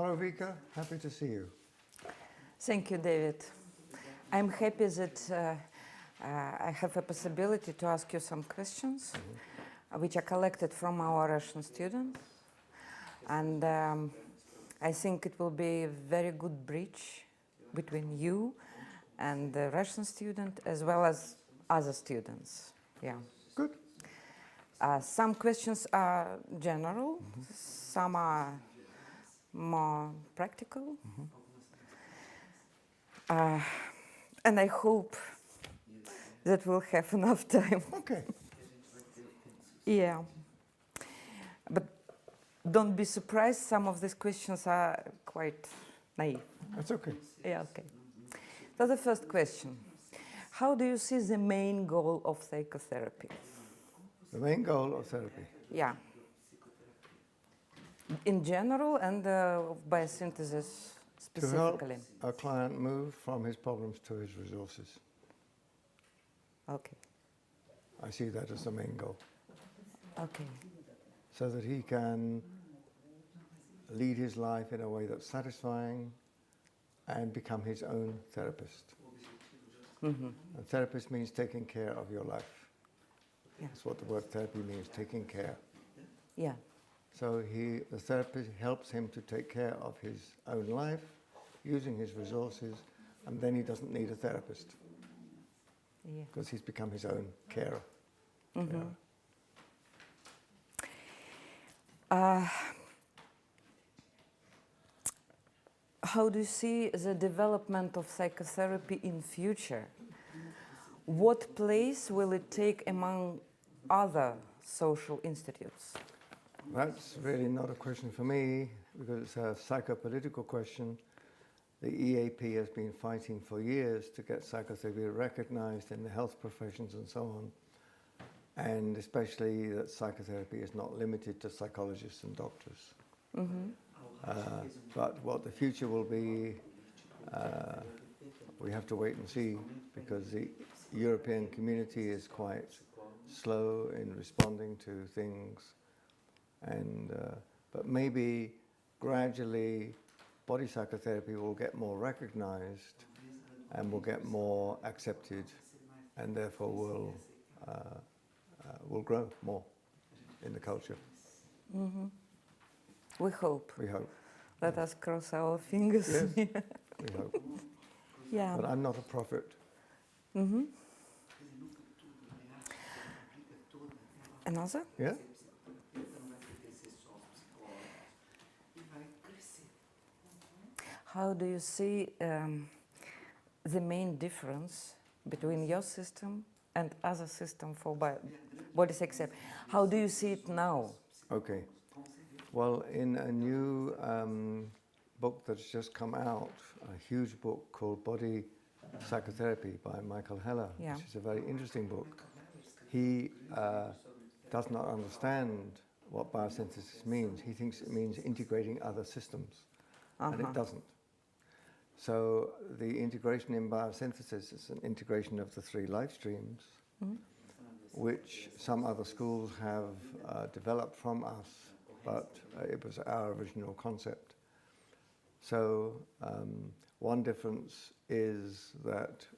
Hello, Vika. Happy to see you. Thank you, David. I'm happy that I have a possibility to ask you some questions, which are collected from our Russian students. And I think it will be a very good bridge between you and the Russian student, as well as other students. Yeah. Good. Some questions are general, some are more practical. And I hope that we'll have enough time. Okay. Yeah. But don't be surprised, some of these questions are quite naive. That's okay. Yeah, okay. So the first question, how do you see the main goal of psychotherapy? The main goal of therapy. Yeah. In general and biosynthesis To help specifically. a client move from his problems to his resources. Okay. I see that as the main goal. Okay. So that he can lead his life in a way that's satisfying and become his own therapist. And therapist means taking care of your life. Yeah. That's what the word therapy means, taking care. Yeah. So the therapist helps him to take care of his own life, using his resources, and then he doesn't need a therapist Yeah. because he's become his own carer. How do you see the development of psychotherapy in future? What place will it take among other social institutes? That's really not a question for me because it's a psychopolitical question. The EAP has been fighting for years to get psychotherapy recognized in the health professions and so on, and especially that psychotherapy is not limited to psychologists and doctors. But what the future will be, we have to wait and see, because the European community is quite slow in responding to things. And but maybe gradually body psychotherapy will get more recognized and will get more accepted, and therefore will grow more in the culture. We hope. We hope. Let us cross our fingers. Yes, we hope. Yeah. But I'm not a prophet. Another? Yeah? How do you see the main difference between your system and other system for body sex? How do you see it now? Okay. Well, in a new book that's just come out, a huge book called Body Psychotherapy by Michael Heller, Yeah. which is a very interesting book. He does not understand what biosynthesis means. He thinks it means integrating other systems, and it doesn't. So the integration in biosynthesis is an integration of the 3 life streams, which some other schools have developed from us, but it was our original concept. So one difference is that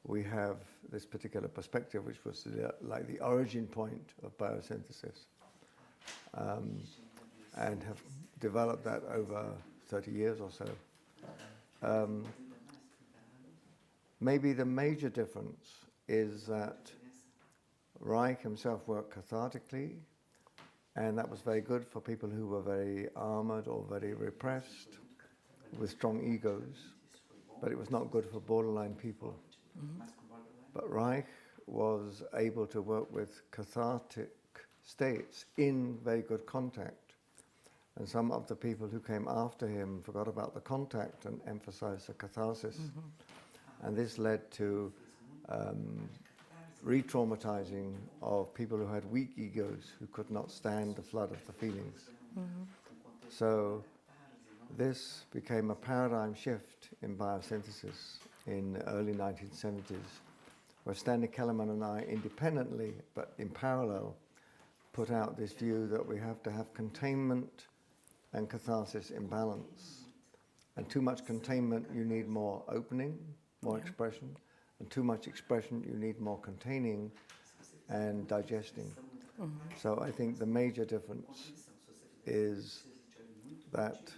we have this particular perspective, which was like the origin point of biosynthesis, and have developed that over 30 years or so. Maybe the major difference is that Reich himself worked cathartically, and that was very good for people who were very armored or very repressed with strong egos, but it was not good for borderline people. But Reich was able to work with cathartic states in very good contact. And some of the people who came after him forgot about the contact and emphasized the catharsis. And this led to re-traumatizing of people who had weak egos, who could not stand the flood of the feelings. So this became a paradigm shift in biosynthesis in the early 1970s, where Stanley Kellerman and I independently, but in parallel, put out this view that we have to have containment and catharsis imbalance. And too much containment, you need more opening, more expression. And too much expression, you need more containing and digesting. So I think the major difference is that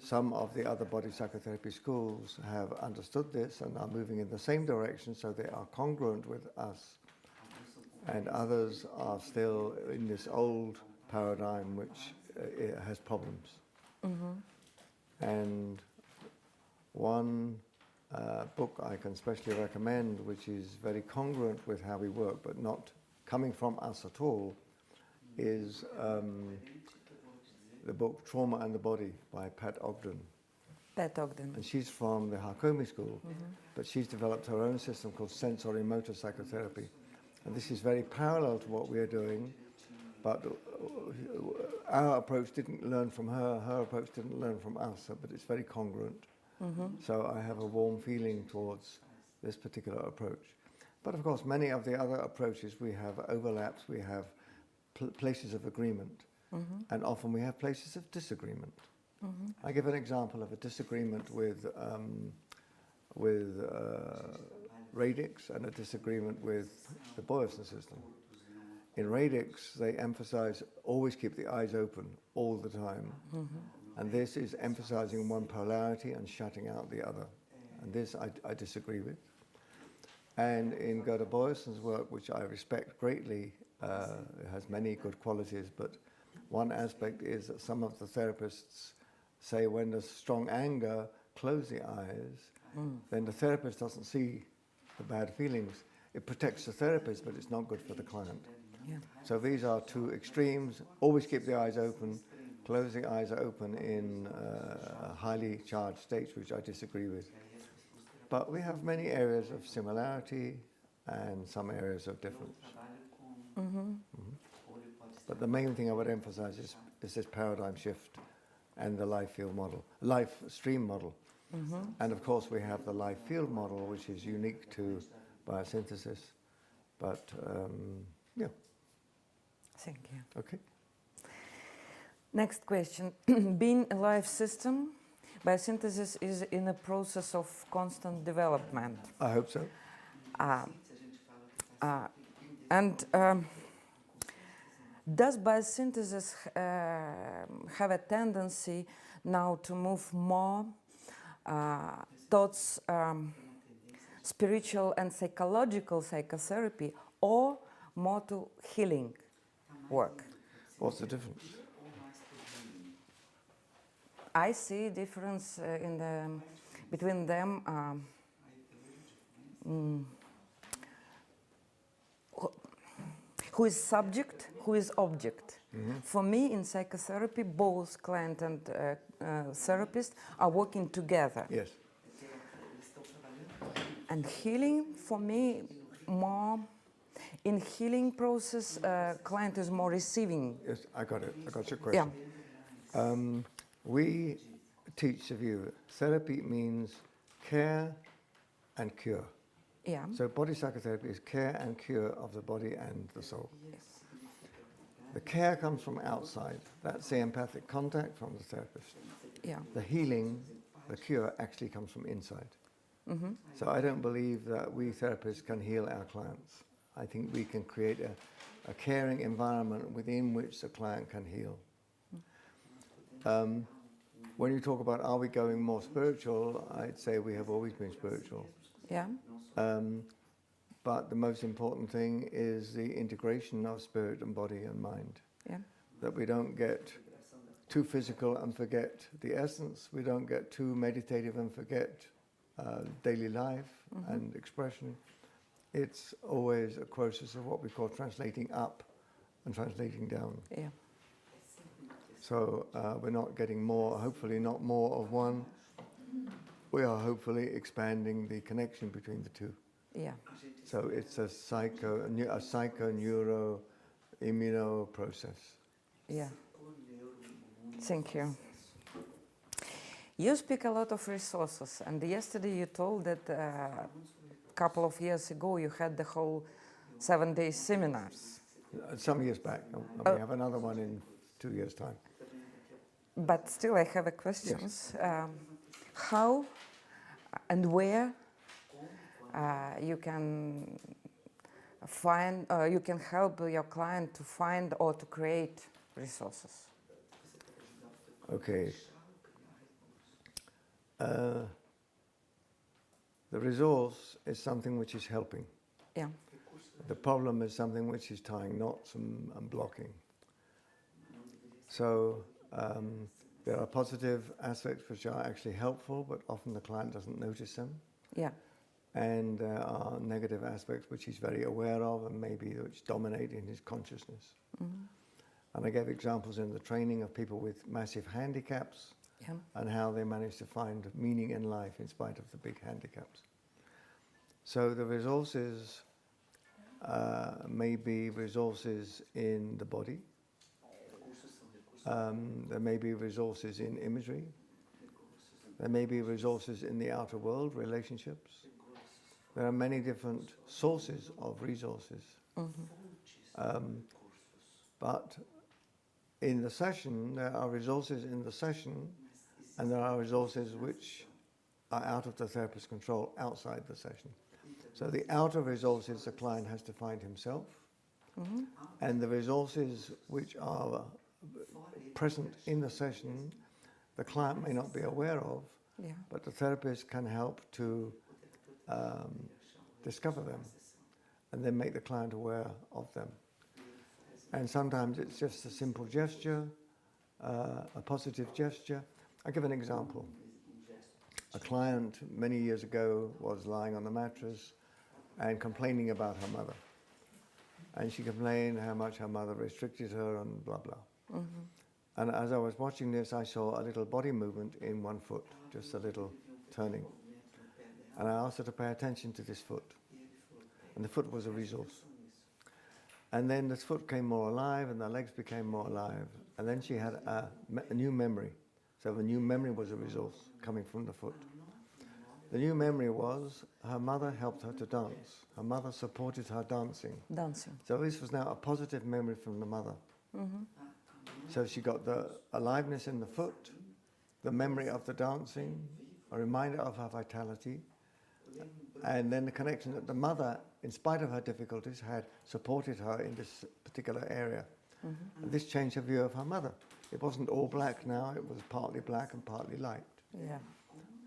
some of the other body psychotherapy schools have understood this and are moving in the same direction, so they are congruent with us. And others are still in this old paradigm which has problems. And one book I can specially recommend, which is very congruent with how we work, but not coming from us at all, is the book Trauma and the Body by Pat Ogden. Pat Ogden. And she's from the Hakomi school, but she's developed her own system called sensory motor psychotherapy. And this is very parallel to what we are doing, but our approach didn't learn from her, her approach didn't learn from us, but it's very congruent. So I have a warm feeling towards this particular approach. But of course, many of the other approaches, we have overlaps, we have places of agreement, and often we have places of disagreement. I give an example of a disagreement with radix and a disagreement with the Boadella system. In radix, they emphasize always keep the eyes open all the time. And this is emphasizing one polarity and shutting out the other. And this I disagree with. And in Gerda Boysen's work, which I respect greatly, it has many good qualities, but one aspect is that some of the therapists say when there's strong anger, close the eyes, then the therapist doesn't see the bad feelings. It protects the therapist, but it's not good for the client. So these are two extremes. Always keep the eyes open. Close the eyes open in highly charged states, which I disagree with. But we have many areas of similarity and some areas of difference. But the main thing I would emphasize is this paradigm shift and the life field model, life stream model. And of course we have the life field model, which is unique to biosynthesis. But yeah. Thank you. Okay. Next question. Being a life system, biosynthesis is in a process of constant development. I hope so. Does biosynthesis have a tendency now to move more towards spiritual and psychological psychotherapy, or more to healing work? What's the difference? I see a difference between them. Who is subject, who is object? For me, in psychotherapy, both client and therapist are working together. Yes. And healing, for me, more in healing process, client is more receiving. Yes, I got it. I got your question. Yeah. We teach the view therapy means care and cure. Yeah. So body psychotherapy is care and cure of the body and the soul. Yes. The care comes from outside. That's the empathic contact from the therapist. Yeah. The healing, the cure, actually comes from inside. So I don't believe that we therapists can heal our clients. I think we can create a caring environment within which the client can heal. When you talk about are we going more spiritual, I'd say we have always been spiritual. Yeah. But the most important thing is the integration of spirit and body and mind. Yeah. That we don't get too physical and forget the essence. We don't get too meditative and forget daily life and expression. It's always a process of what we call translating up and translating down. Yeah. So we're not getting more, hopefully not more of one. We are hopefully expanding the connection between the two. Yeah. So it's a psycho-neuro-immuno process. Yeah. Thank you. You speak a lot of resources, and yesterday you told that a couple of years ago you had the whole 7-day seminars. Some years back. And we have another one in 2 years' time. but still I have a questions. How and where you can find, you can help your client to find or to create resources? Okay. The resource is something which is helping. Yeah. The problem is something which is tying knots and blocking. So there are positive aspects which are actually helpful, but often the client doesn't notice them. Yeah. And there are negative aspects which he's very aware of and maybe which dominate in his consciousness. Mm-hmm. And I gave examples in the training of people with massive handicaps, Yeah. and how they manage to find meaning in life in spite of the big handicaps. So the resources may be resources in the body. There may be resources in imagery. There may be resources in the outer world, relationships. There are many different sources of resources. Mm-hmm. But in the session, there are resources in the session, and there are resources which are out of the therapist's control outside the session. So the outer resources the client has to find himself, mm-hmm. and the resources which are present in the session, the client may not be aware of, Yeah. but the therapist can help to discover them, and then make the client aware of them. And sometimes it's just a simple gesture, a positive gesture. I'll give an example. A client many years ago was lying on the mattress and complaining about her mother. And she complained how much her mother restricted her and blah, blah. Mm-hmm. And as I was watching this, I saw a little body movement in one foot, just a little turning. And I asked her to pay attention to this foot. And the foot was a resource. And then this foot came more alive and the legs became more alive. And then she had a new memory. So the new memory was a resource coming from the foot. The new memory was her mother helped her to dance. Her mother supported her dancing. Dancing. So this was now a positive memory from the mother. Mm-hmm. So she got the aliveness in the foot, the memory of the dancing, a reminder of her vitality, and then the connection that the mother, in spite of her difficulties, had supported her in this particular area. Mm-hmm. And this changed her view of her mother. It wasn't all black now, it was partly black and partly light. Yeah.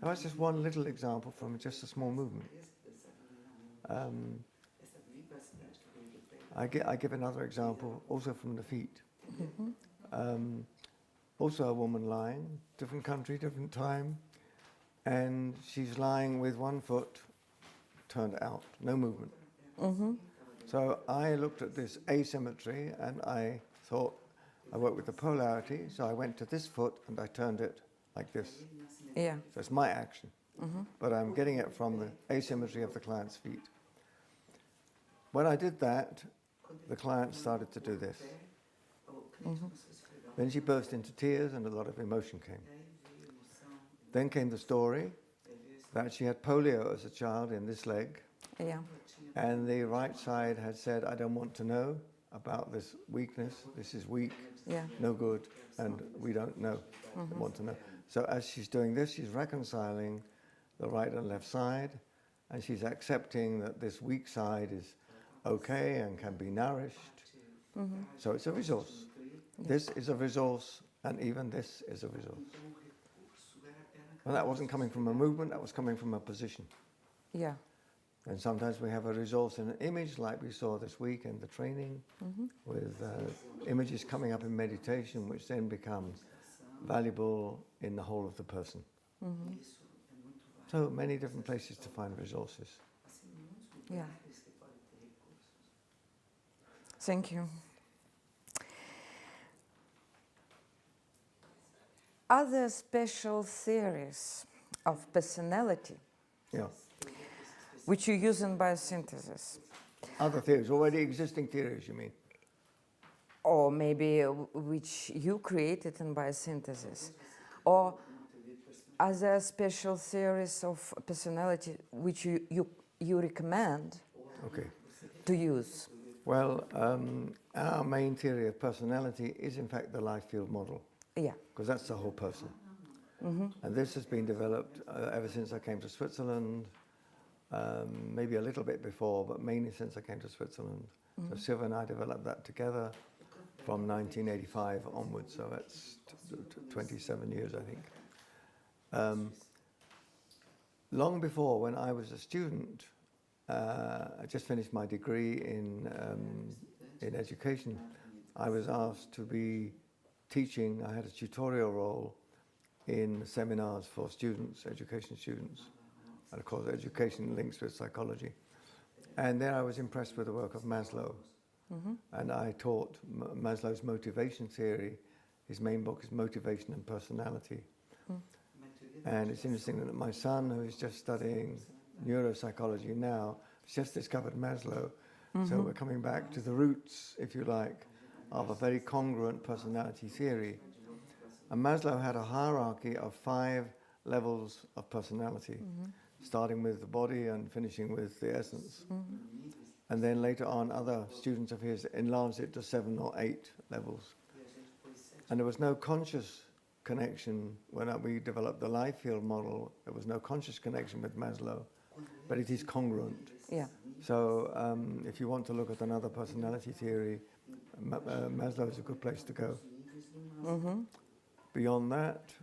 Now that's just one little example from just a small movement. I give another example, also from the feet. Mm-hmm. Also a woman lying, different country, different time, and she's lying with one foot turned out, no movement. Mm-hmm. So I looked at this asymmetry and I thought, I work with the polarity, so I went to this foot and I turned it like this. Yeah. So it's my action, but I'm getting it from the asymmetry of the client's feet. When I did that, the client started to do this. Mm-hmm. Then she burst into tears and a lot of emotion came. Then came the story that she had polio as a child in this leg. Yeah. And the right side had said, I don't want to know about this weakness. This is weak, no good, and we don't know, don't want to know. So as she's doing this, she's reconciling the right and left side, and she's accepting that this weak side is okay and can be nourished. Mm-hmm. So it's a resource. This is a resource, and even this is a resource. And that wasn't coming from a movement, that was coming from a position. Yeah. And sometimes we have a resource in an image, like we saw this week in the training, with images coming up in meditation, which then become valuable in the whole of the person. Mm-hmm. So many different places to find resources. Yeah. Thank you. Are there special theories of personality which you use in biosynthesis? Other theories, already existing theories, you mean? Or maybe which you created in biosynthesis? Or are there special theories of personality which you recommend to use? Well, our main theory of personality is in fact the life field model. Yeah. because that's the whole person. And this has been developed ever since I came to Switzerland, maybe a little bit before, but mainly since I came to Switzerland. So Silva and I developed that together from 1985 onwards, so that's 27 years, I think. Long before, when I was a student, I just finished my degree in education. I was asked to be teaching. I had a tutorial role in seminars for students, education students, and of course education links with psychology. And there I was impressed with the work of Maslow. And I taught Maslow's motivation theory. His main book is Motivation and Personality. And it's interesting that my son, who is just studying neuropsychology now, has just discovered Maslow. So we're coming back to the roots, if you like, of a very congruent personality theory. And Maslow had a hierarchy of 5 levels of personality, starting with the body and finishing with the essence. And then later on, other students of his enlarged it to 7 or 8 levels. And there was no conscious connection when we developed the life field model. There was no conscious connection with Maslow, but it is congruent. Yeah. So if you want to look at another personality theory, Maslow is a good place to go. Beyond that,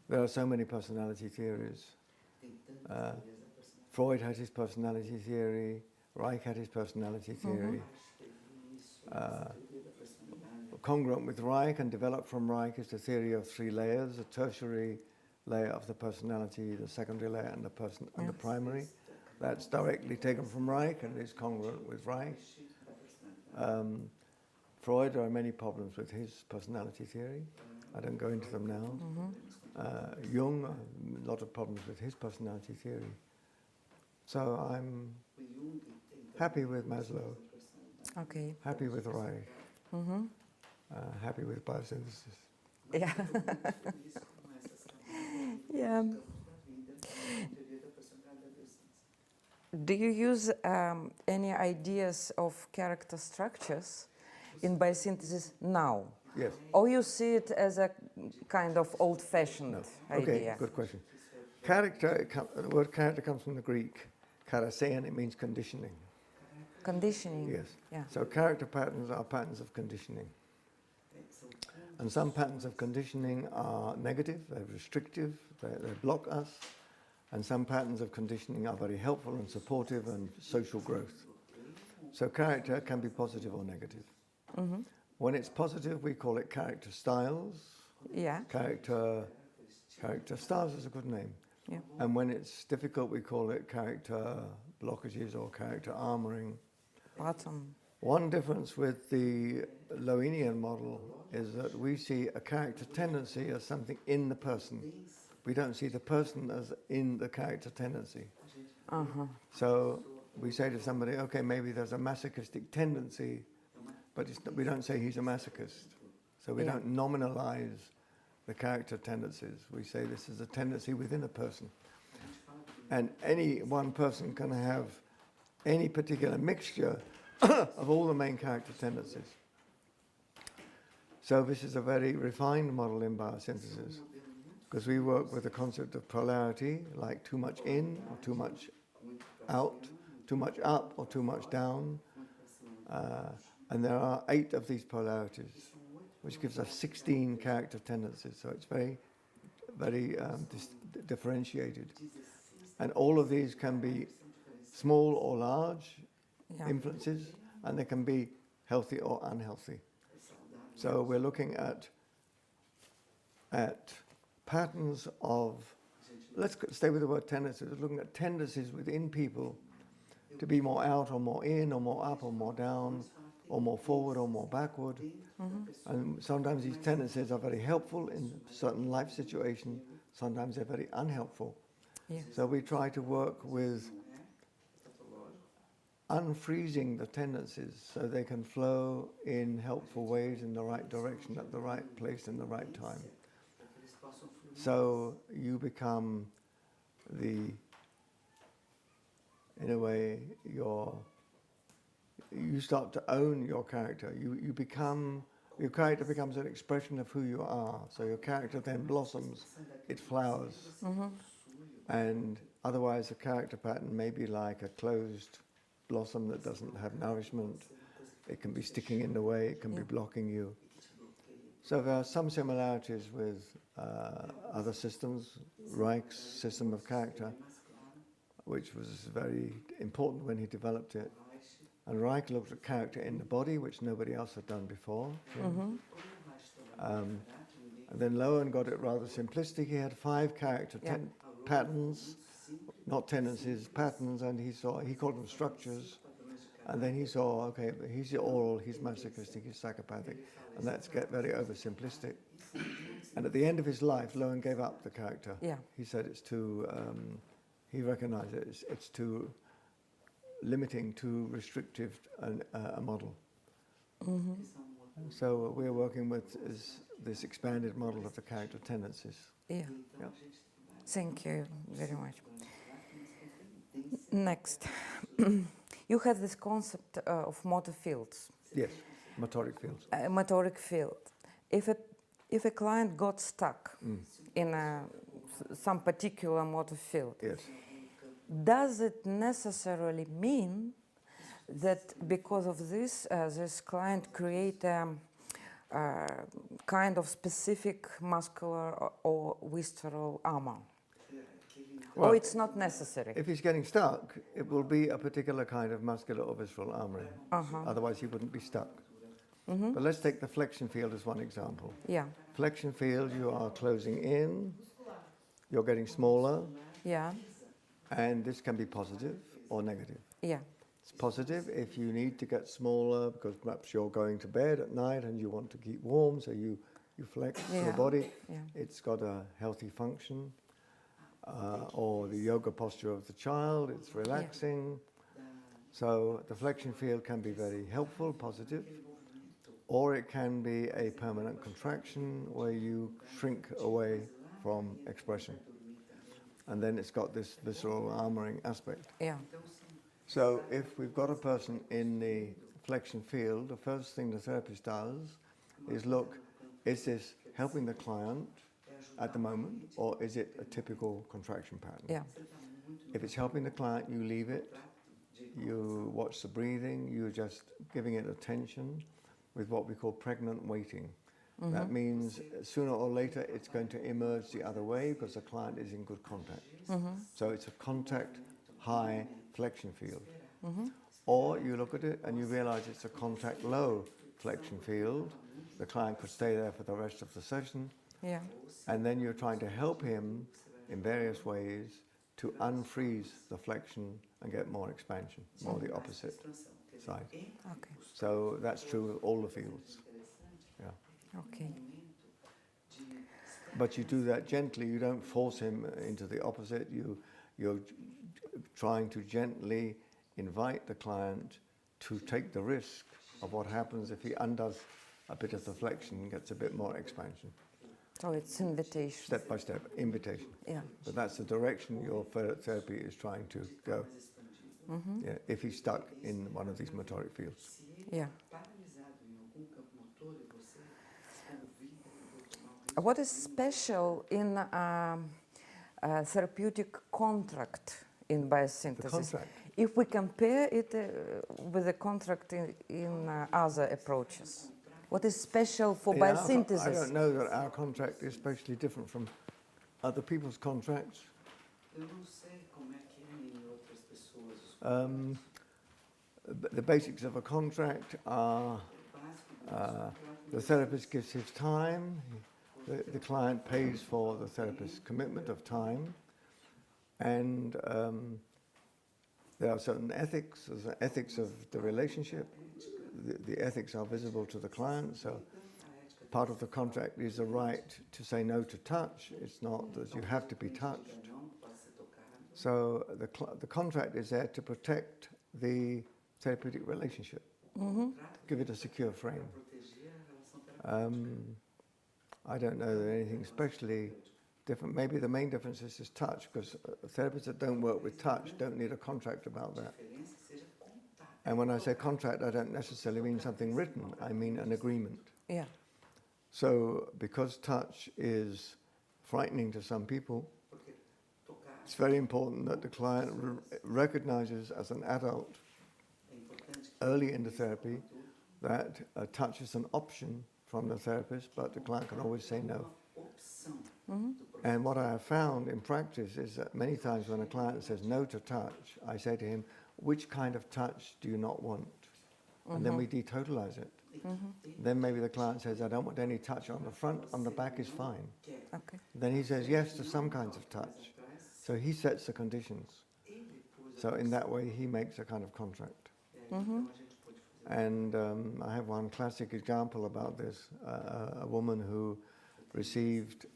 there are so many personality theories. Freud had his personality theory. Reich had his personality theory. Congruent with Reich and developed from Reich is the theory of 3 layers: a tertiary layer of the personality, the secondary layer, and the primary. That's directly taken from Reich and is congruent with Reich. Freud, there are many problems with his personality theory. I don't go into them now. Jung, a lot of problems with his personality theory. So I'm happy with Maslow. Okay. Happy with Reich. Happy with biosynthesis. Yeah. Yeah. Do you use any ideas of character structures in biosynthesis now? Yes. Or you see it as a kind of old-fashioned idea? Okay, good question. Character, the word character comes from the Greek, karase, and it means conditioning. Conditioning? Yes. Yeah. So character patterns are patterns of conditioning. And some patterns of conditioning are negative, they're restrictive, they block us. And some patterns of conditioning are very helpful and supportive and social growth. So character can be positive or negative. When it's positive, we call it character styles. Yeah. Character styles is a good name. Yeah. And when it's difficult, we call it character blockages or character armoring. Bottom. One difference with the Lowenian model is that we see a character tendency as something in the person. We don't see the person as in the character tendency. So we say to somebody, okay, maybe there's a masochistic tendency, but we don't say he's a masochist. So we don't nominalize the character tendencies. We say this is a tendency within a person. And any one person can have any particular mixture of all the main character tendencies. So this is a very refined model in biosynthesis, because we work with the concept of polarity, like too much in or too much out, too much up or too much down. And there are 8 of these polarities, which gives us 16 character tendencies. So it's very, very differentiated. And all of these can be small or large influences, and they can be healthy or unhealthy. So we're looking at patterns of, let's stay with the word tendencies, we're looking at tendencies within people to be more out or more in or more up or more down or more forward or more backward. And sometimes these tendencies are very helpful in certain life situations, sometimes they're very unhelpful. Yes. So we try to work with unfreezing the tendencies so they can flow in helpful ways in the right direction at the right place in the right time. So you become in a way, your you start to own your character. Your character becomes an expression of who you are. So your character then blossoms, it flowers. And otherwise a character pattern may be like a closed blossom that doesn't have nourishment. It can be sticking in the way, it can be blocking you. So there are some similarities with other systems. Reich's system of character, which was very important when he developed it. And Reich looked at character in the body, which nobody else had done before. And then Lowen got it rather simplistic. He had 5 character patterns, not tendencies, patterns, and he called them structures. And then he saw, okay, he's oral, he's masochistic, he's psychopathic, and that's get very oversimplistic. And at the end of his life, Lowen gave up the character. Yeah. He said it's too, he recognized it's too limiting, too restrictive a model. So we're working with this expanded model of the character tendencies. Yeah. Thank you very much. Next. You have this concept of motor fields. Yes, motoric fields. Motoric field. If a client got stuck in some particular motor field, yes. Does it necessarily mean that because of this, this client create a kind of specific muscular or visceral armor? Well, or it's not necessary? If he's getting stuck, it will be a particular kind of muscular or visceral armoring. Otherwise he wouldn't be stuck. But let's take the flexion field as one example. Yeah. Flexion field, you are closing in, you're getting smaller, Yeah. and this can be positive or negative. Yeah. It's positive if you need to get smaller because perhaps you're going to bed at night and you want to keep warm, so you flex your body. Yeah. It's got a healthy function. Or the yoga posture of the child, it's relaxing. So the flexion field can be very helpful, positive, or it can be a permanent contraction where you shrink away from expression. And then it's got this visceral armoring aspect. Yeah. So if we've got a person in the flexion field, the first thing the therapist does is look, is this helping the client at the moment, or is it a typical contraction pattern? Yeah. If it's helping the client, you leave it. You watch the breathing. You're just giving it attention with what we call pregnant waiting. That means sooner or later it's going to emerge the other way because the client is in good contact. So it's a contact high flexion field. Or you look at it and you realize it's a contact low flexion field. The client could stay there for the rest of the session. Yeah. And then you're trying to help him in various ways to unfreeze the flexion and get more expansion, more the opposite side. Okay. So that's true with all the fields. Yeah. Okay. But you do that gently. You don't force him into the opposite. You're trying to gently invite the client to take the risk of what happens if he undoes a bit of the flexion and gets a bit more expansion. So it's invitation. Step by step, invitation. Yeah. But that's the direction your therapy is trying to go. Yeah, if he's stuck in one of these motoric fields. Yeah. What is special in therapeutic contract in biosynthesis? The contract. If we compare it with the contract in other approaches, what is special for biosynthesis? I don't know that our contract is especially different from other people's contracts. The basics of a contract are the therapist gives his time, the client pays for the therapist's commitment of time, and there are certain ethics. There's an ethics of the relationship. The ethics are visible to the client, so part of the contract is the right to say no to touch. It's not that you have to be touched. So the contract is there to protect the therapeutic relationship, give it a secure frame. I don't know that anything especially different. Maybe the main difference is touch, because therapists that don't work with touch don't need a contract about that. And when I say contract, I don't necessarily mean something written. I mean an agreement. Yeah. So because touch is frightening to some people, it's very important that the client recognizes as an adult early in the therapy that touch is an option from the therapist, but the client can always say no. And what I have found in practice is that many times when a client says no to touch, I say to him, which kind of touch do you not want? And then we detotalize it. Then maybe the client says, I don't want any touch on the front, on the back is fine. Okay. Then he says yes to some kinds of touch. So he sets the conditions. So in that way, he makes a kind of contract. And I have one classic example about this. A woman who received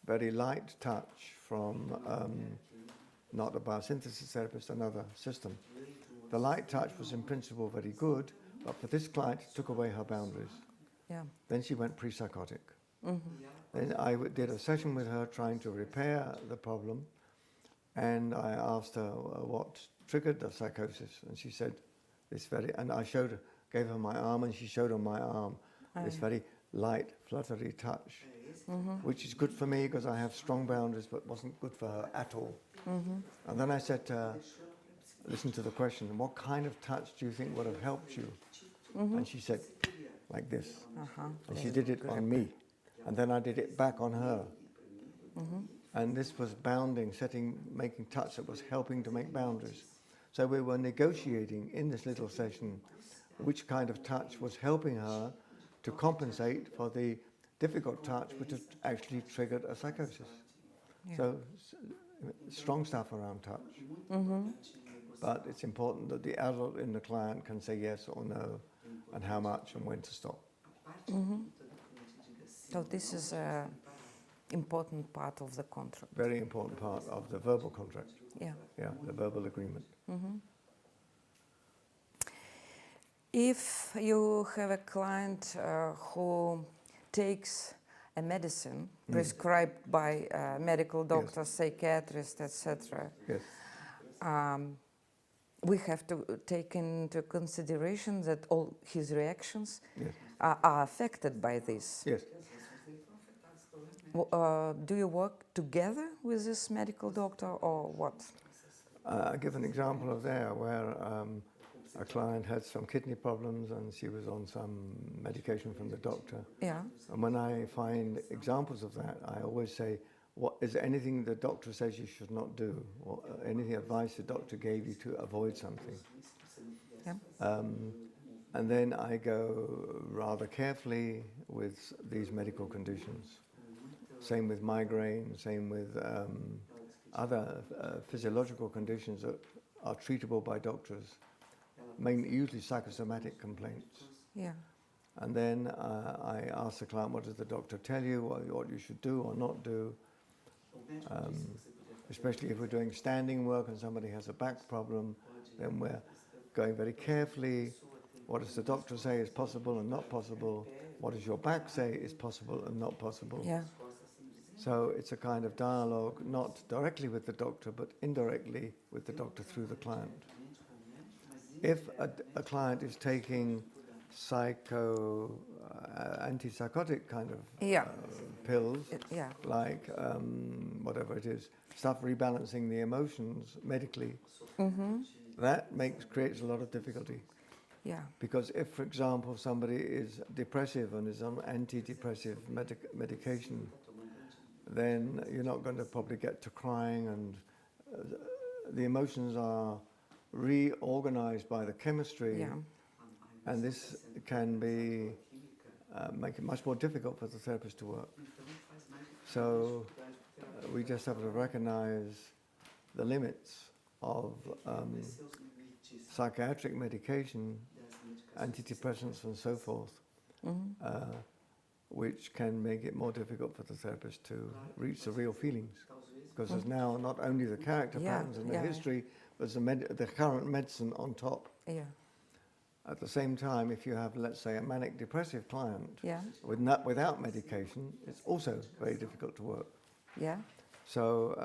very light touch from not a biosynthesis therapist, another system. The light touch was in principle very good, but for this client, it took away her boundaries. Yeah. Then she went pre-psychotic. Then I did a session with her trying to repair the problem, and I asked her what triggered the psychosis, and she said this very, and I gave her my arm, and she showed on my arm this very light, fluttery touch, which is good for me because I have strong boundaries, but wasn't good for her at all. And then I said to her, listen to the question, what kind of touch do you think would have helped you? And she said, like this. And she did it on me. And then I did it back on her. And this was bounding, making touch that was helping to make boundaries. So we were negotiating in this little session which kind of touch was helping her to compensate for the difficult touch which had actually triggered a psychosis. Yeah. So strong stuff around touch. But it's important that the adult in the client can say yes or no, and how much and when to stop. So this is an important part of the contract. Very important part of the verbal contract. Yeah. Yeah, the verbal agreement. If you have a client who takes a medicine prescribed by a medical doctor, psychiatrist, etc., Yes. We have to take into consideration that all his reactions Yes. are affected by this. Yes. Do you work together with this medical doctor or what? I'll give an example of there where a client had some kidney problems and she was on some medication from the doctor. Yeah. And when I find examples of that, I always say, is there anything the doctor says you should not do, or any advice the doctor gave you to avoid something? Yeah. And then I go rather carefully with these medical conditions. Same with migraine, same with other physiological conditions that are treatable by doctors, mainly usually psychosomatic complaints. Yeah. And then I ask the client, what does the doctor tell you, what you should do or not do? Especially if we're doing standing work and somebody has a back problem, then we're going very carefully. What does the doctor say is possible and not possible? What does your back say is possible and not possible? Yeah. So it's a kind of dialogue, not directly with the doctor, but indirectly with the doctor through the client. If a client is taking antipsychotic kind of pills, like whatever it is, stuff rebalancing the emotions medically, that creates a lot of difficulty. Yeah. Because if, for example, somebody is depressive and is on antidepressive medication, then you're not going to probably get to crying, and the emotions are reorganized by the chemistry. Yeah. And this can make it much more difficult for the therapist to work. So we just have to recognize the limits of psychiatric medication, antidepressants and so forth, which can make it more difficult for the therapist to reach the real feelings. Because there's now not only the character patterns and the history, but the current medicine on top. Yeah. At the same time, if you have, let's say, a manic depressive client without medication, it's also very difficult to work. Yeah. So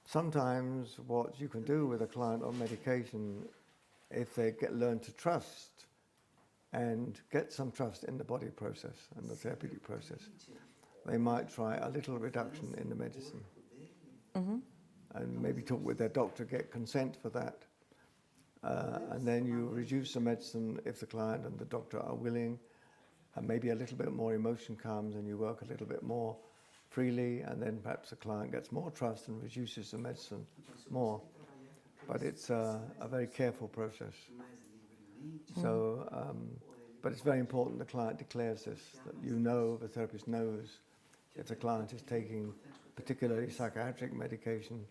sometimes what you can do with a client on medication, if they learn to trust and get some trust in the body process and the therapeutic process, they might try a little reduction in the medicine. And maybe talk with their doctor, get consent for that. And then you reduce the medicine if the client and the doctor are willing, and maybe a little bit more emotion comes and you work a little bit more freely, and then perhaps the client gets more trust and reduces the medicine more. But it's a very careful process. So, but it's very important the client declares this, that you know, the therapist knows if the client is taking particularly psychiatric medication.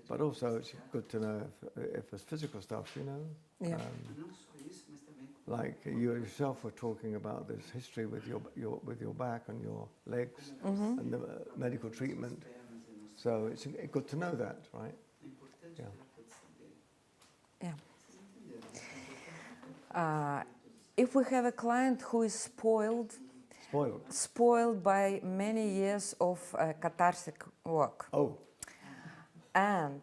But also it's good to know if there's physical stuff, you know. Yeah. Like you yourself were talking about this history with your back and your legs and the medical treatment. So it's good to know that, right? Yeah. Yeah. If we have a client who is spoiled by many years of cathartic work. Oh. And,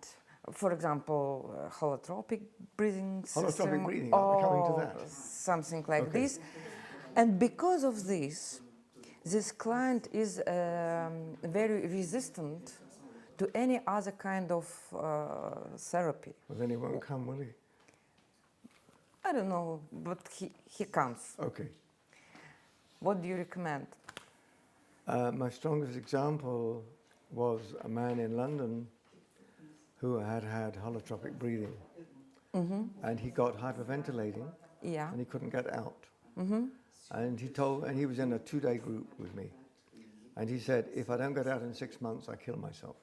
for example, holotropic breathing system. Holotropic breathing, are we coming to that? Something like this. And because of this client is very resistant to any other kind of therapy. Well, then he won't come, will he? I don't know, but he comes. Okay. What do you recommend? My strongest example was a man in London who had holotropic breathing. And he got hyperventilating, and he couldn't get out. And he was in a 2-day group with me. And he said, if I don't get out in 6 months, I kill myself.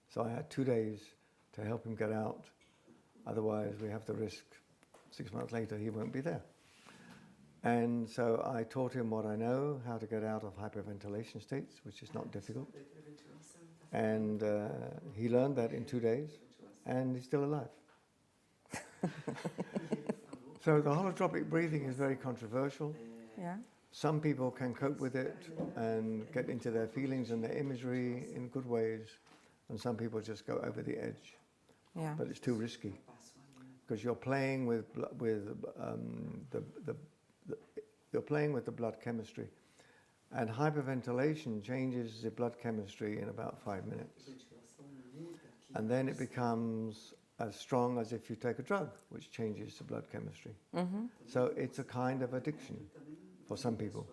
So I had 2 days to help him get out. Otherwise, we have the risk 6 months later he won't be there. And so I taught him what I know, how to get out of hyperventilation states, which is not difficult. And he learned that in 2 days, and he's still alive. So the holotropic breathing is very controversial. Yeah. Some people can cope with it and get into their feelings and their imagery in good ways, and some people just go over the edge. Yeah. But it's too risky because you're playing with you're playing with the blood chemistry, and hyperventilation changes the blood chemistry in about 5 minutes, and then it becomes as strong as if you take a drug, which changes the blood chemistry. So it's a kind of addiction for some people,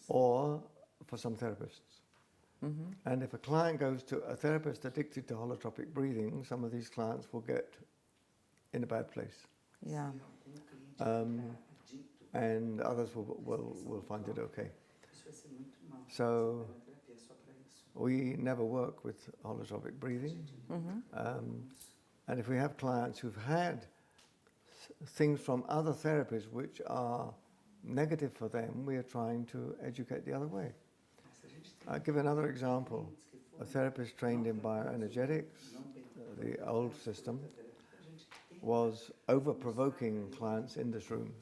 or for some therapists. And if a client goes to a therapist addicted to holotropic breathing, some of these clients will get in a bad place. Yeah. And others will find it okay. So we never work with holotropic breathing. And if we have clients who've had things from other therapies which are negative for them, we are trying to educate the other way. I'll give another example. A therapist trained in bioenergetics, the old system, was over-provoking clients in this room.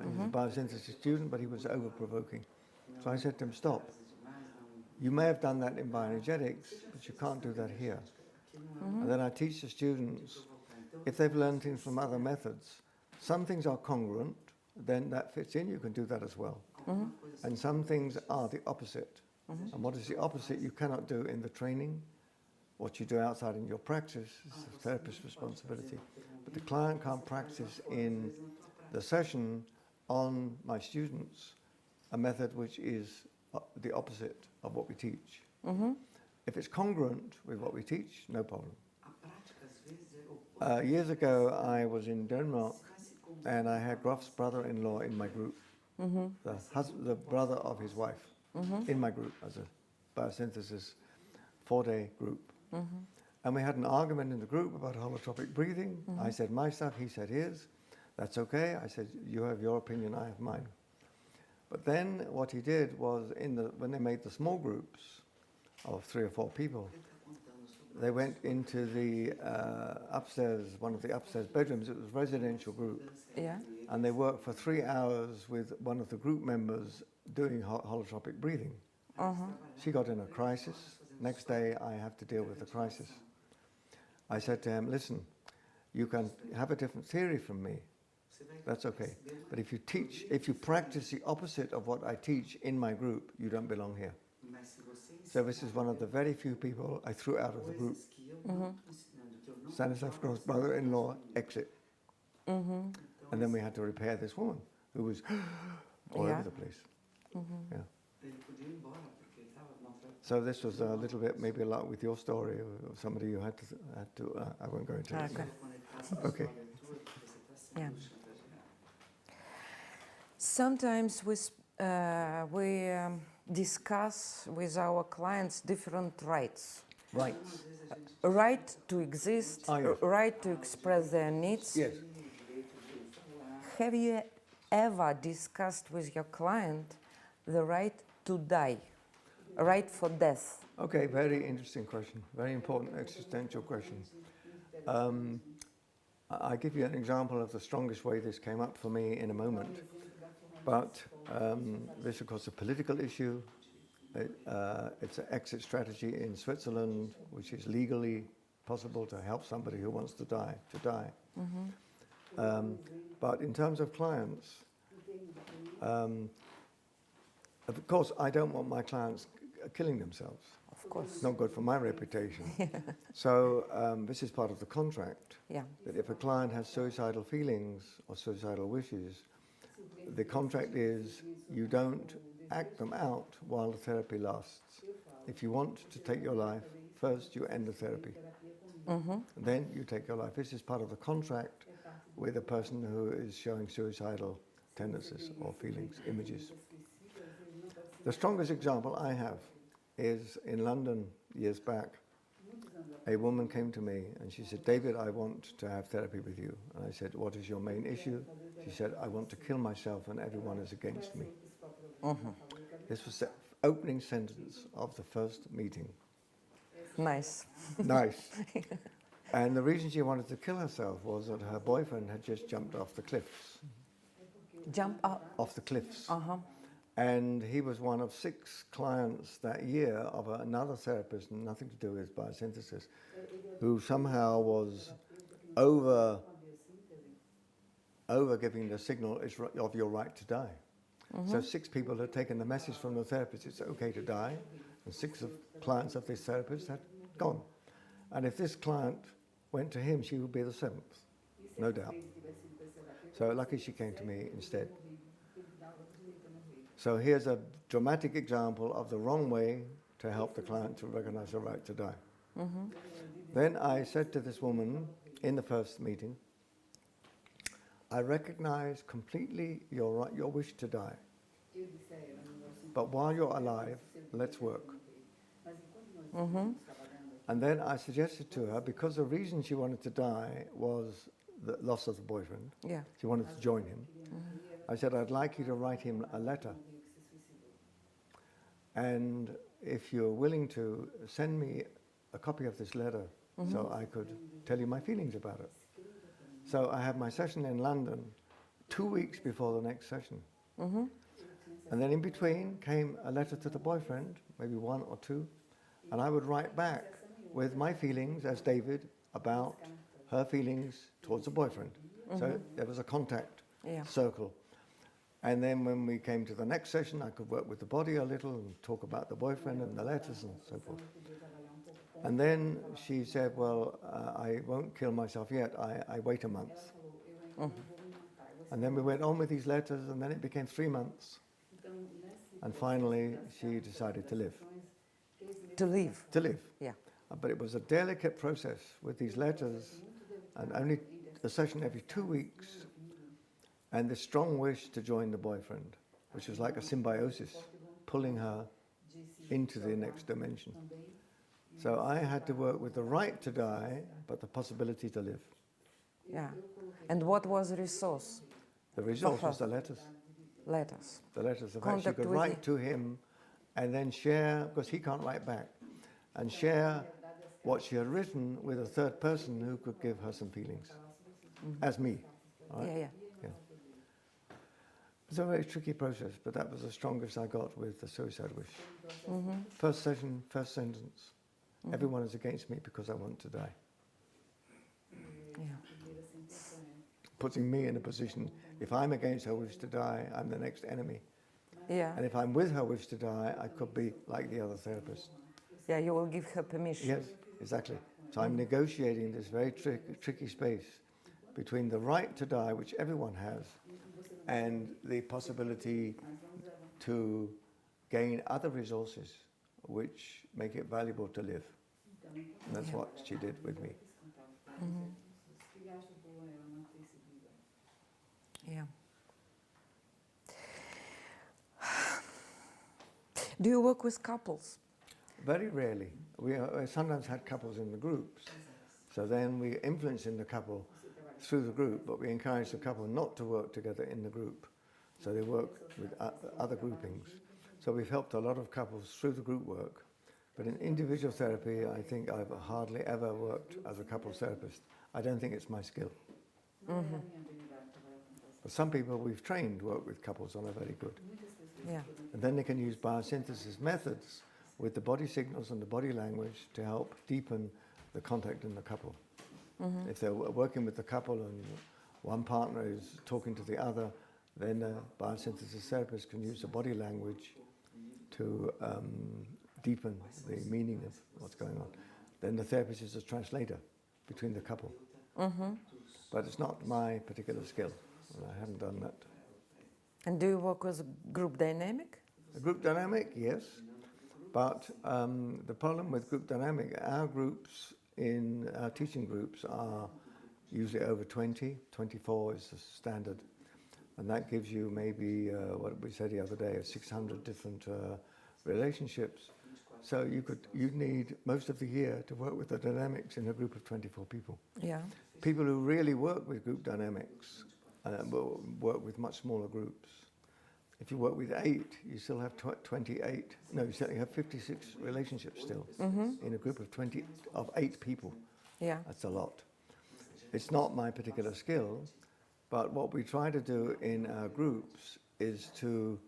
And he was a biosynthesis student, but he was over-provoking. So I said to him, stop. You may have done that in bioenergetics, but you can't do that here. And then I teach the students, if they've learned things from other methods, some things are congruent, then that fits in, you can do that as well. And some things are the opposite. And what is the opposite you cannot do in the training. What you do outside in your practice is the therapist's responsibility. But the client can't practice in the session on my students a method which is the opposite of what we teach. If it's congruent with what we teach, no problem. Years ago, I was in Denmark, and I had Grof's brother-in-law in my group, the brother of his wife, in my group as a biosynthesis 4-day group. And we had an argument in the group about holotropic breathing. I said my stuff, he said his. That's okay. I said, you have your opinion, I have mine. But then what he did was, when they made the small groups of 3 or 4 people, they went into the upstairs, one of the upstairs bedrooms. It was a residential group. Yeah. And they worked for 3 hours with one of the group members doing holotropic breathing. She got in a crisis. Next day, I have to deal with the crisis. I said to him, listen, you can have a different theory from me. That's okay. But if you practice the opposite of what I teach in my group, you don't belong here. So this is one of the very few people I threw out of the group. Stanislav's brother-in-law, exit. And then we had to repair this woman who was all over the place. Yeah. So this was a little bit, maybe a lot with your story of somebody who had to I won't go into it. Okay. Yeah. Sometimes we discuss with our clients different rights. Rights. Right to exist, Yes. right to express their needs. Yes. Have you ever discussed with your client the right to die, right for death? Okay, very interesting question. Very important existential question. I'll give you an example of the strongest way this came up for me in a moment. But this, of course, is a political issue. It's an exit strategy in Switzerland, which is legally possible to help somebody who wants to die. But in terms of clients, of course, I don't want my clients killing themselves. Of course. It's not good for my reputation. So this is part of the contract. Yeah. That if a client has suicidal feelings or suicidal wishes, the contract is you don't act them out while the therapy lasts. If you want to take your life, first you end the therapy. Then you take your life. This is part of the contract with a person who is showing suicidal tendencies or feelings, images. The strongest example I have is in London years back. A woman came to me and she said, David, I want to have therapy with you. And I said, what is your main issue? She said, I want to kill myself and everyone is against me. This was the opening sentence of the first meeting. Nice. Nice. And the reason she wanted to kill herself was that her boyfriend had just jumped off the cliffs. Jump up. Off the cliffs. And he was one of 6 clients that year of another therapist, nothing to do with biosynthesis, who somehow was over giving the signal of your right to die. So 6 people had taken the message from the therapist, it's okay to die, and 6 clients of this therapist had gone. And if this client went to him, she would be the 7th, no doubt. So lucky she came to me instead. So here's a dramatic example of the wrong way to help the client to recognize the right to die. Then I said to this woman in the first meeting, I recognize completely your wish to die. But while you're alive, let's work. And then I suggested to her, because the reason she wanted to die was the loss of the boyfriend, she wanted to join him, I said, I'd like you to write him a letter. And if you're willing to send me a copy of this letter so I could tell you my feelings about it. So I had my session in London 2 weeks before the next session. And then in between came a letter to the boyfriend, maybe 1 or 2, and I would write back with my feelings as David about her feelings towards the boyfriend. So there was a contact circle. And then when we came to the next session, I could work with the body a little and talk about the boyfriend and the letters and so forth. And then she said, well, I won't kill myself yet. I wait a month. And then we went on with these letters, and then it became 3 months. And finally, she decided to live. To live. To live. Yeah. But it was a delicate process with these letters, and only a session every 2 weeks, and the strong wish to join the boyfriend, which was like a symbiosis, pulling her into the next dimension. So I had to work with the right to die, but the possibility to live. Yeah. And what was the resource? The resource was the letters. Letters. The letters of which she could write to him and then share, because he can't write back, and share what she had written with a third person who could give her some feelings, as me. Right? Yeah. It's a very tricky process, but that was the strongest I got with the suicide wish. First session, first sentence. Everyone is against me because I want to die. Yeah. Putting me in a position, if I'm against her wish to die, I'm the next enemy. Yeah. And if I'm with her wish to die, I could be like the other therapist. Yeah, you will give her permission. Yes, exactly. So I'm negotiating this very tricky space between the right to die, which everyone has, and the possibility to gain other resources which make it valuable to live. And that's what she did with me. Yeah. Do you work with couples? Very rarely. We sometimes had couples in the groups. So then we influence in the couple through the group, but we encourage the couple not to work together in the group. So they work with other groupings. So we've helped a lot of couples through the group work. But in individual therapy, I think I've hardly ever worked as a couples therapist. I don't think it's my skill. But some people we've trained work with couples on a very good. Yeah. And then they can use biosynthesis methods with the body signals and the body language to help deepen the contact in the couple. If they're working with the couple and one partner is talking to the other, then the biosynthesis therapist can use the body language to deepen the meaning of what's going on. Then the therapist is a translator between the couple. But it's not my particular skill. I haven't done that. And do you work with group dynamic? A group dynamic, yes. But the problem with group dynamic, our groups in our teaching groups are usually over 20, 24 is the standard. And that gives you maybe, what we said the other day, 600 different relationships. So you'd need most of the year to work with the dynamics in a group of 24 people. Yeah. People who really work with group dynamics will work with much smaller groups. If you work with 8, you still have 28. No, you certainly have 56 relationships still in a group of 8 people. Yeah. That's a lot. It's not my particular skill, but what we try to do in our groups is to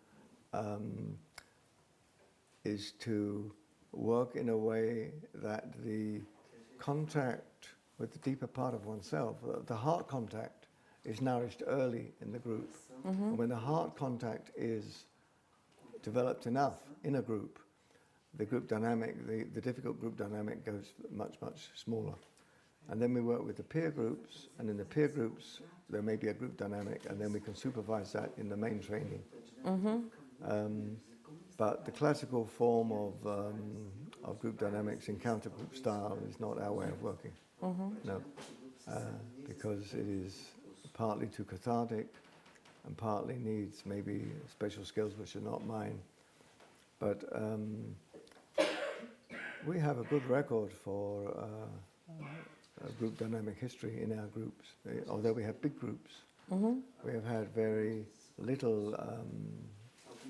work in a way that the contact with the deeper part of oneself, the heart contact, is nourished early in the group. And when the heart contact is developed enough in a group, the group dynamic, the difficult group dynamic goes much, much smaller. And then we work with the peer groups, and in the peer groups there may be a group dynamic, and then we can supervise that in the main training. But the classical form of group dynamics, encounter group style, is not our way of working. No, because it is partly too cathartic and partly needs maybe special skills which are not mine. But we have a good record for group dynamic history in our groups. Although we have big groups, we have had very little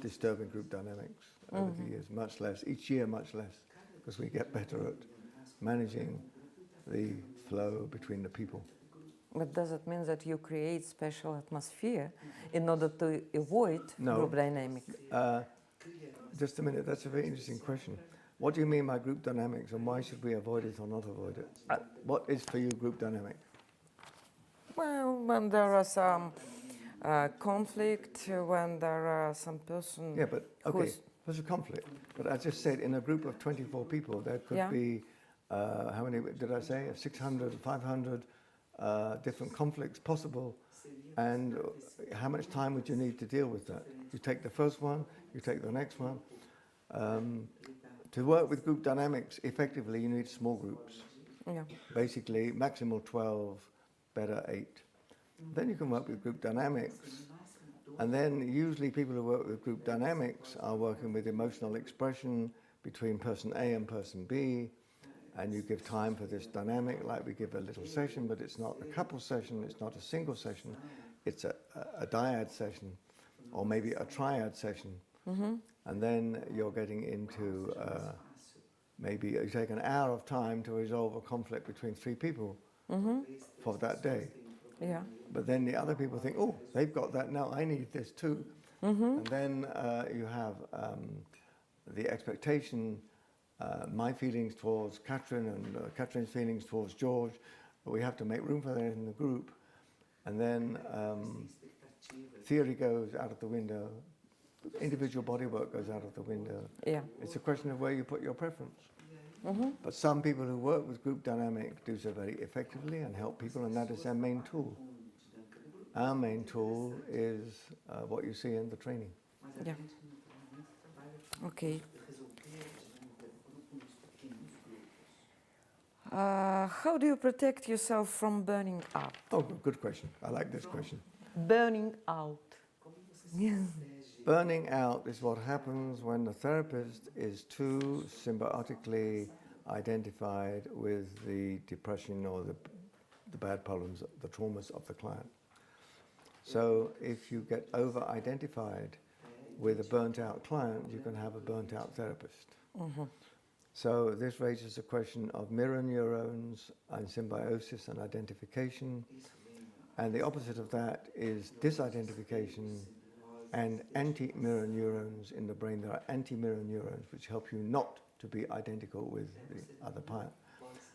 disturbing group dynamics over the years, much less, each year much less, because we get better at managing the flow between the people. But does it mean that you create special atmosphere in order to avoid group dynamic? Just a minute, that's a very interesting question. What do you mean by group dynamics, and why should we avoid it or not avoid it? What is for you group dynamic? Well, when there are some conflict, when there are some person... Yeah, but, okay, there's a conflict. But I just said in a group of 24 people, there could be, how many did I say? 600, 500 different conflicts possible. And how much time would you need to deal with that? You take the first one, you take the next one. To work with group dynamics effectively, you need small groups. Yeah. Basically, maximal 12, better 8. Then you can work with group dynamics. And then usually people who work with group dynamics are working with emotional expression between person A and person B. And you give time for this dynamic, like we give a little session, but it's not a couple session, it's not a single session, it's a dyad session, or maybe a triad session. And then you're getting into maybe you take an hour of time to resolve a conflict between 3 people for that day. Yeah. But then the other people think, oh, they've got that now, I need this too. And then you have the expectation, my feelings towards Catherine and Catherine's feelings towards George. We have to make room for that in the group. And then theory goes out of the window. Individual bodywork goes out of the window. Yeah. It's a question of where you put your preference. But some people who work with group dynamics do so very effectively and help people, and that is their main tool. Our main tool is what you see in the training. Yeah. Okay. How do you protect yourself from burning out? Oh, good question. I like this question. Burning out. Yeah. Burning out is what happens when the therapist is too symbiotically identified with the depression or the bad problems, the traumas of the client. So if you get over-identified with a burnt-out client, you can have a burnt-out therapist. So this raises the question of mirror neurons and symbiosis and identification. And the opposite of that is disidentification and anti-mirror neurons in the brain. There are anti-mirror neurons which help you not to be identical with the other part.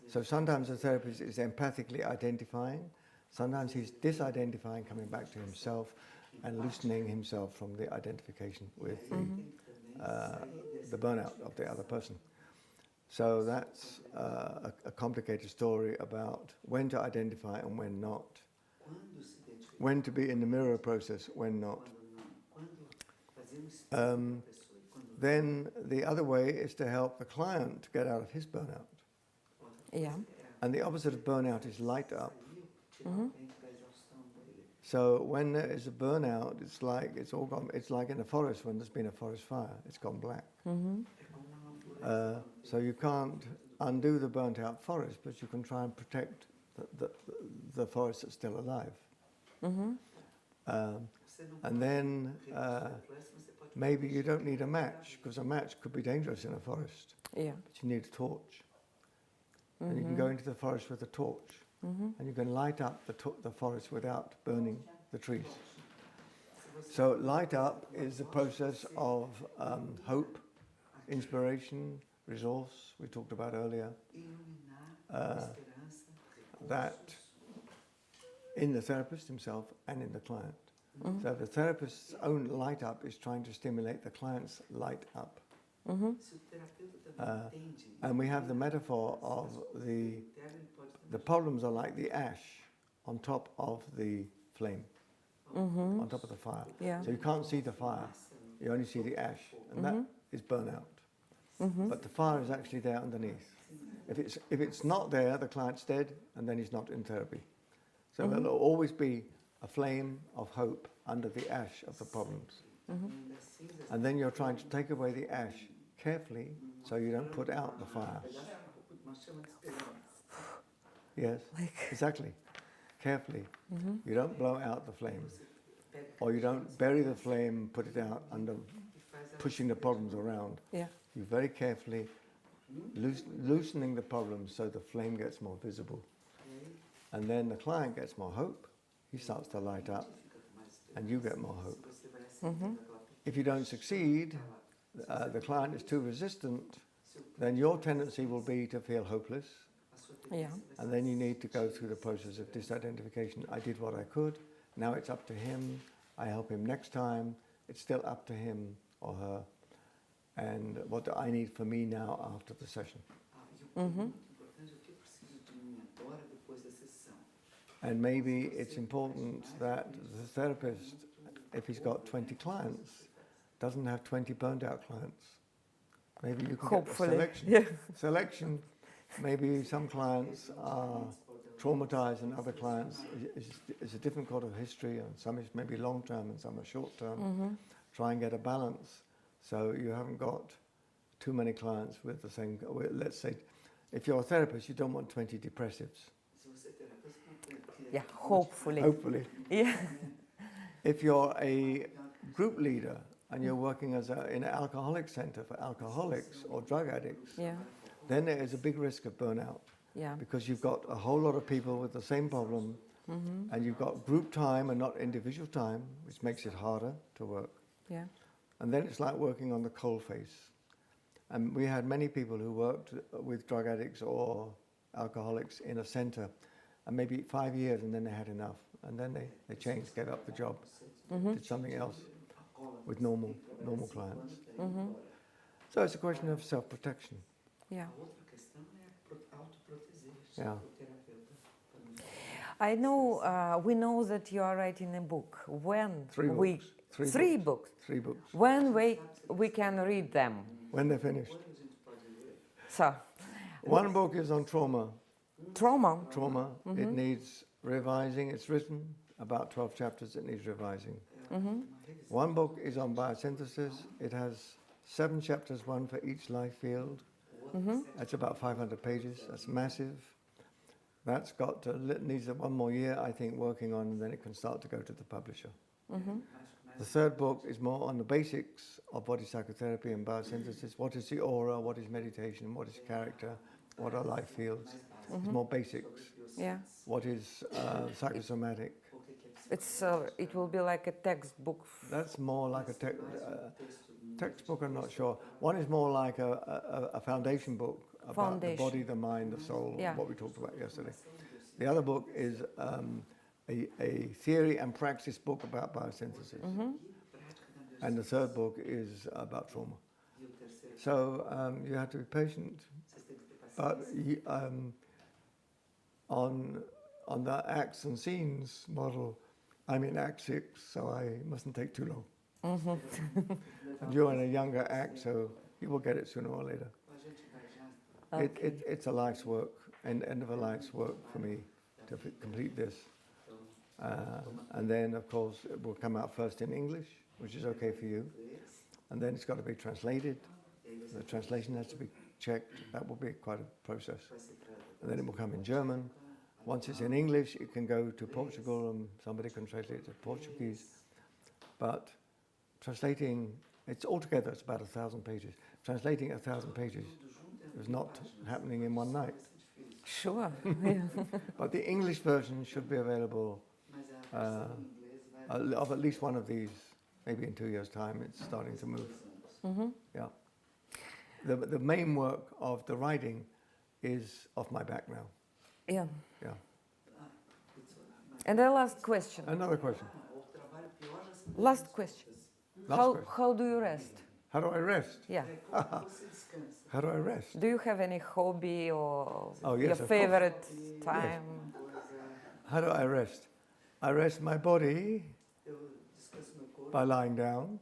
So sometimes the therapist is empathically identifying, sometimes he's disidentifying, coming back to himself and loosening himself from the identification with the burnout of the other person. So that's a complicated story about when to identify and when not, when to be in the mirror process, when not. Then the other way is to help the client to get out of his burnout. Yeah. And the opposite of burnout is light up. So when there is a burnout, it's like it's all gone. It's like in a forest when there's been a forest fire. It's gone black. So you can't undo the burnt out forest, but you can try and protect the forest that's still alive. And then maybe you don't need a match, because a match could be dangerous in a forest. Yeah. But you need a torch. And you can go into the forest with a torch. And you can light up the forest without burning the trees. So light up is the process of hope, inspiration, resource, we talked about earlier. That in the therapist himself and in the client. So the therapist's own light up is trying to stimulate the client's light up. And we have the metaphor of the problems are like the ash on top of the flame, on top of the fire. Yeah. So you can't see the fire, you only see the ash, and that is burnout. But the fire is actually there underneath. If it's not there, the client's dead, and then he's not in therapy. So there'll always be a flame of hope under the ash of the problems. And then you're trying to take away the ash carefully so you don't put out the fire. Yes, exactly. Carefully. You don't blow out the flame. Or you don't bury the flame, put it out under pushing the problems around. Yeah. You very carefully loosening the problems so the flame gets more visible. And then the client gets more hope. He starts to light up and you get more hope. If you don't succeed, the client is too resistant, then your tendency will be to feel hopeless. Yeah. And then you need to go through the process of disidentification. I did what I could, now it's up to him. I help him next time, it's still up to him or her. And what do I need for me now after the session? And maybe it's important that the therapist, if he's got 20 clients, doesn't have 20 burned out clients. Maybe you can get a selection. Yeah. Selection. Maybe some clients are traumatized and other clients is a different kind of history, and some is maybe long term and some are short term. Try and get a balance so you haven't got too many clients with the same. Let's say, if you're a therapist, you don't want 20 depressives. Yeah, hopefully. Hopefully. Yeah. If you're a group leader and you're working in an alcoholic center for alcoholics or drug addicts, Yeah. then there is a big risk of burnout. Yeah. Because you've got a whole lot of people with the same problem, and you've got group time and not individual time, which makes it harder to work. Yeah. And then it's like working on the coal face. And we had many people who worked with drug addicts or alcoholics in a center, and maybe 5 years, and then they had enough. And then they changed, gave up the job, did something else with normal clients. So it's a question of self-protection. Yeah. Yeah. I know, we know that you are writing a book. When? Three books. When we can read them? When they're finished. So. One book is on trauma. Trauma? Trauma. It needs revising. It's written, about 12 chapters, it needs revising. One book is on biosynthesis. It has 7 chapters, one for each life field. That's about 500 pages. That's massive. That's got needs 1 more year, I think, working on, and then it can start to go to the publisher. The third book is more on the basics of body psychotherapy and biosynthesis. What is the aura? What is meditation? What is character? What are life fields? It's more basics. Yeah. What is psychosomatic? It will be like a textbook. That's more like a textbook, I'm not sure. One is more like a foundation book about the body, the mind, the soul, what we talked about yesterday. The other book is a theory and practice book about biosynthesis. And the third book is about trauma. So you have to be patient. But on the acts and scenes model, I'm in Act 6, so I mustn't take too long. And you're in a younger act, so you will get it sooner or later. Okay. It's a life's work, end of a life's work for me to complete this. And then, of course, it will come out first in English, which is okay for you. And then it's got to be translated. The translation has to be checked. That will be quite a process. And then it will come in German. Once it's in English, it can go to Portugal and somebody can translate it to Portuguese. But translating, it's altogether, it's about 1,000 pages. Translating 1,000 pages is not happening in one night. Sure. But the English version should be available of at least one of these, maybe in 2 years' time. It's starting to move. Yeah. The main work of the writing is off my back now. Yeah. Yeah. And the last question. Another question. Last question. How do you rest? How do I rest? Yeah. How do I rest? Do you have any hobby or yes, your favorite time? Yes. How do I rest? I rest my body by lying down.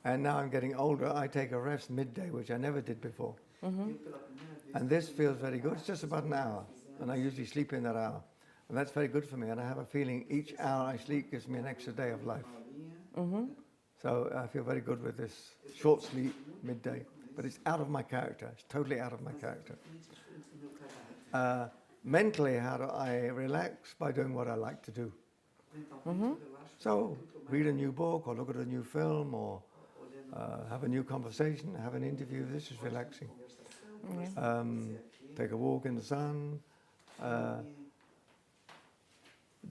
And now I'm getting older, I take a rest midday, which I never did before. And this feels very good. It's just about an hour, and I usually sleep in that hour. And that's very good for me, and I have a feeling each hour I sleep gives me an extra day of life. So I feel very good with this short sleep midday, but it's out of my character. It's totally out of my character. Mentally, how do I relax? By doing what I like to do. So read a new book, or look at a new film, or have a new conversation, have an interview. This is relaxing. Take a walk in the sun.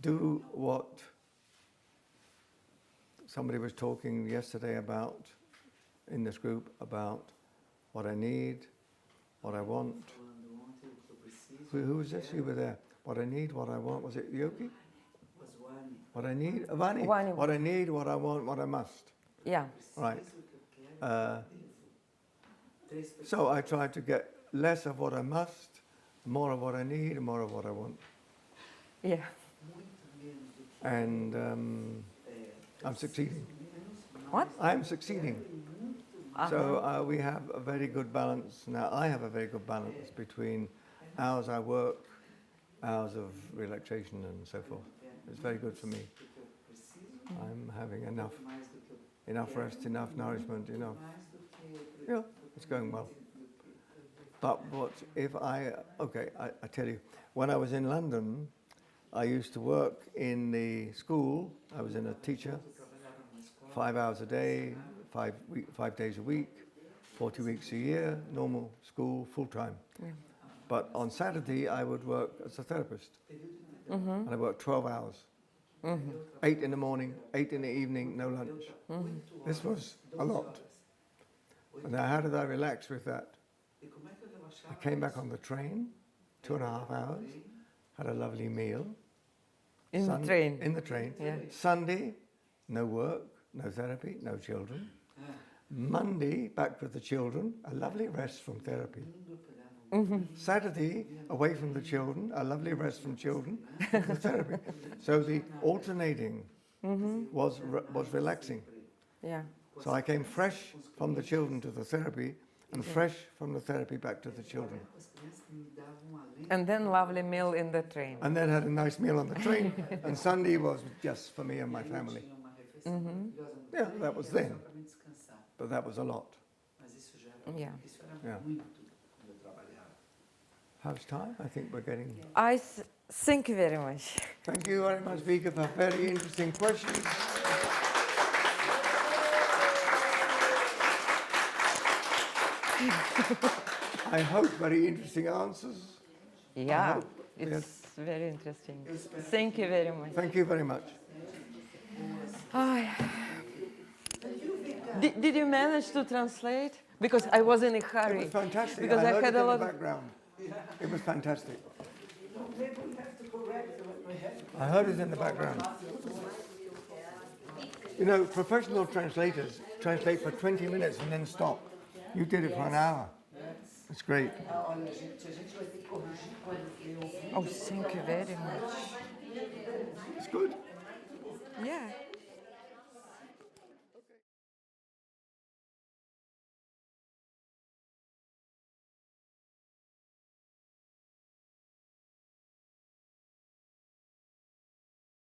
Do what somebody was talking yesterday about in this group, about what I need, what I want. Who was this? You were there. What I need, what I want. Was it Yogi? What I need? Vani. What I need, what I want, what I must. Yeah. Right. So I try to get less of what I must, more of what I need, and more of what I want. Yeah. And I'm succeeding. What? I'm succeeding. So we have a very good balance. Now I have a very good balance between hours I work, hours of relaxation and so forth. It's very good for me. I'm having enough rest, enough nourishment, enough. Yeah, it's going well. But what if I tell you, when I was in London, I used to work in the school. I was a teacher, 5 hours a day, 5 days a week, 40 weeks a year, normal school, full time. Yeah. But on Saturday, I would work as a therapist. And I worked 12 hours. 8 in the morning, 8 in the evening, no lunch. This was a lot. And now how did I relax with that? I came back on the train, 2.5 hours, had a lovely meal. In the train? In the train. Yeah. Sunday, no work, no therapy, no children. Monday, back with the children, a lovely rest from therapy. Saturday, away from the children, a lovely rest from children, for therapy. So the alternating was relaxing. Yeah. So I came fresh from the children to the therapy, and fresh from the therapy back to the children. And then lovely meal in the train. And then had a nice meal on the train, and Sunday was just for me and my family. Yeah, that was then, but that was a lot. Yeah. Yeah. How's time? I think we're getting... Thank you very much. Thank you very much, Vika, for very interesting questions. I hope very interesting answers. Yeah, it's very interesting. Thank you very much. Thank you very much. Did you manage to translate? Because I was in a hurry. It was fantastic. Because I had a lot of background. It was fantastic. I heard it in the background. You know, professional translators translate for 20 minutes and then stop. You did it for an hour. It's great. Oh, thank you very much. It's good. Yeah.